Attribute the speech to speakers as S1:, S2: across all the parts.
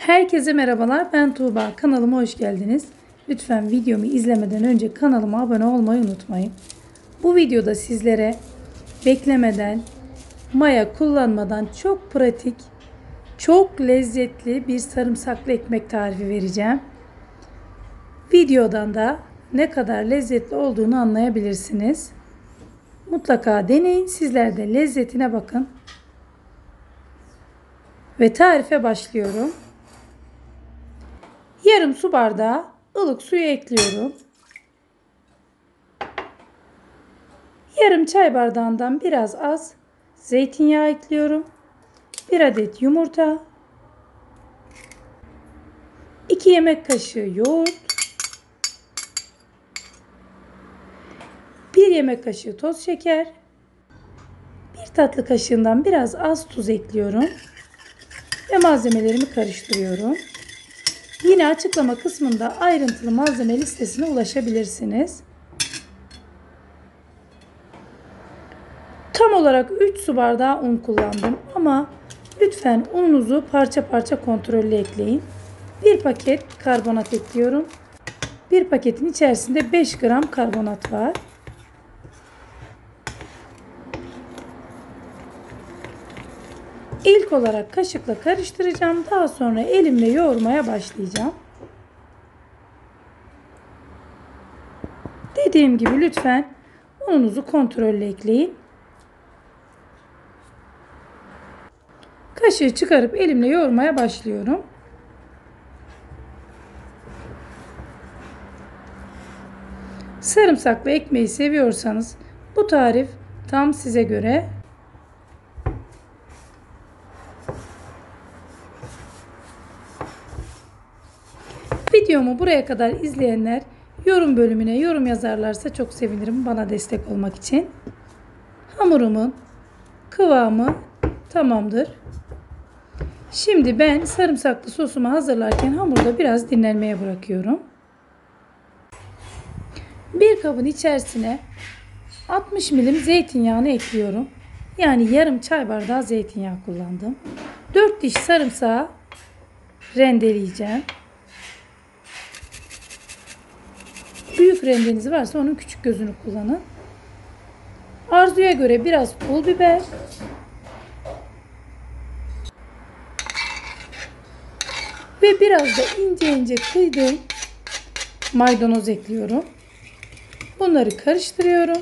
S1: Herkese merhabalar. Ben Tuğba. Kanalıma hoş geldiniz. Lütfen videomu izlemeden önce kanalıma abone olmayı unutmayın. Bu videoda sizlere beklemeden, maya kullanmadan çok pratik, çok lezzetli bir sarımsaklı ekmek tarifi vereceğim. Videodan da ne kadar lezzetli olduğunu anlayabilirsiniz. Mutlaka deneyin. Sizler de lezzetine bakın. Ve tarife başlıyorum. Yarım su bardağı ılık suyu ekliyorum. Yarım çay bardağından biraz az zeytinyağı ekliyorum. 1 adet yumurta. 2 yemek kaşığı yoğurt. 1 yemek kaşığı toz şeker. 1 tatlı kaşığından biraz az tuz ekliyorum. Ve malzemelerimi karıştırıyorum. Yine açıklama kısmında ayrıntılı malzeme listesine ulaşabilirsiniz. Tam olarak 3 su bardağı un kullandım ama lütfen ununuzu parça parça kontrollü ekleyin. 1 paket karbonat ekliyorum. 1 paketin içerisinde 5 gram karbonat var. İlk olarak kaşıkla karıştıracağım. Daha sonra elimle yoğurmaya başlayacağım. Dediğim gibi lütfen ununuzu kontrollü ekleyin. Kaşığı çıkarıp elimle yoğurmaya başlıyorum. Sarımsaklı ekmeği seviyorsanız bu tarif tam size göre. Videomu buraya kadar izleyenler yorum bölümüne yorum yazarlarsa çok sevinirim bana destek olmak için. Hamurumun kıvamı tamamdır. Şimdi ben sarımsaklı sosumu hazırlarken hamurda biraz dinlenmeye bırakıyorum. Bir kabın içerisine 60 milim zeytinyağını ekliyorum. Yani yarım çay bardağı zeytinyağı kullandım. 4 diş sarımsağı rendeleyeceğim. Büyük rendeniz varsa onun küçük gözünü kullanın. Arzuya göre biraz pul biber. Ve biraz da ince ince kıydığım maydanoz ekliyorum. Bunları karıştırıyorum.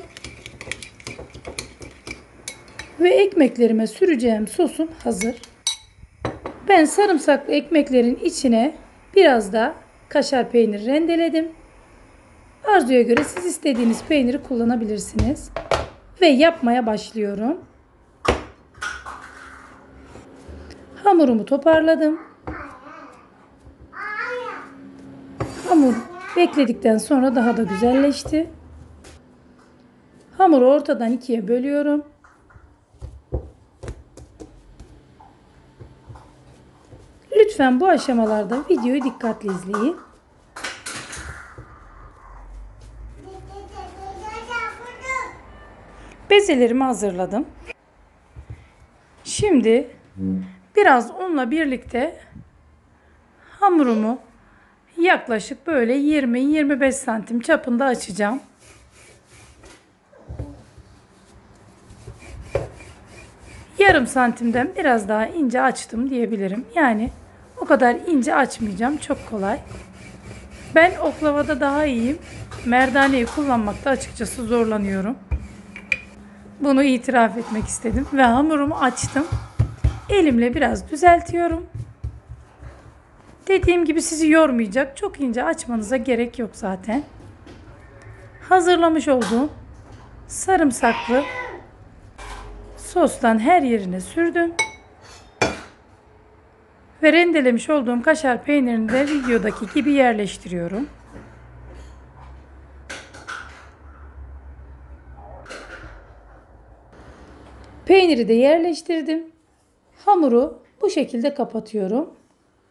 S1: Ve ekmeklerime süreceğim sosum hazır. Ben sarımsaklı ekmeklerin içine biraz da kaşar peyniri rendeledim. Arzuya göre siz istediğiniz peyniri kullanabilirsiniz. Ve yapmaya başlıyorum. Hamurumu toparladım. Hamur bekledikten sonra daha da güzelleşti. Hamuru ortadan ikiye bölüyorum. Lütfen bu aşamalarda videoyu dikkatli izleyin. Bezelerimi hazırladım. Şimdi biraz unla birlikte hamurumu yaklaşık böyle 20-25 santim çapında açacağım. Yarım santimden biraz daha ince açtım diyebilirim. Yani o kadar ince açmayacağım. Çok kolay. Ben oklavada daha iyiyim. Merdaneyi kullanmakta açıkçası zorlanıyorum. Bunu itiraf etmek istedim. Ve hamurumu açtım. Elimle biraz düzeltiyorum. Dediğim gibi sizi yormayacak. Çok ince açmanıza gerek yok zaten. Hazırlamış olduğum sarımsaklı sostan her yerine sürdüm. Ve rendelemiş olduğum kaşar peynirini de videodaki gibi yerleştiriyorum. Peyniri de yerleştirdim. Hamuru bu şekilde kapatıyorum.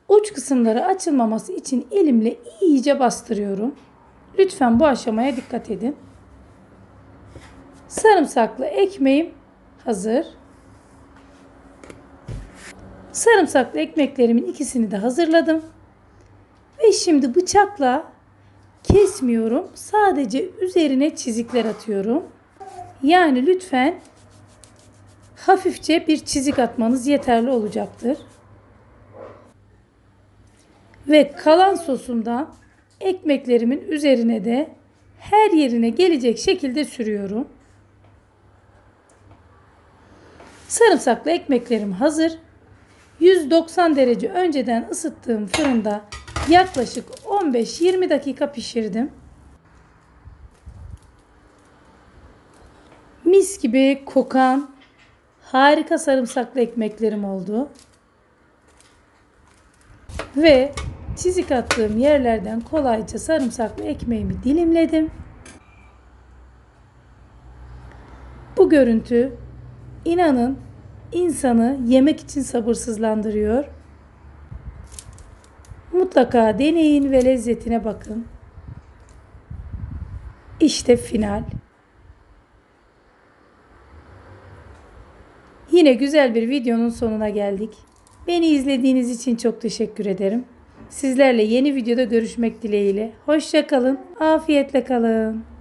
S1: Uç kısımları açılmaması için elimle iyice bastırıyorum. Lütfen bu aşamaya dikkat edin. Sarımsaklı ekmeğim hazır. Sarımsaklı ekmeklerimin ikisini de hazırladım. Ve şimdi bıçakla kesmiyorum. Sadece üzerine çizikler atıyorum. Yani lütfen hafifçe bir çizik atmanız yeterli olacaktır. Ve kalan sosumdan ekmeklerimin üzerine de her yerine gelecek şekilde sürüyorum. Sarımsaklı ekmeklerim hazır. 190 derece önceden ısıttığım fırında yaklaşık 15-20 dakika pişirdim. Mis gibi kokan harika sarımsaklı ekmeklerim oldu. Ve çizik attığım yerlerden kolayca sarımsaklı ekmeğimi dilimledim. Bu görüntü inanın insanı yemek için sabırsızlandırıyor. Mutlaka deneyin ve lezzetine bakın. İşte final. Yine güzel bir videonun sonuna geldik. Beni izlediğiniz için çok teşekkür ederim. Sizlerle yeni videoda görüşmek dileğiyle. Hoşça kalın, afiyetle kalın.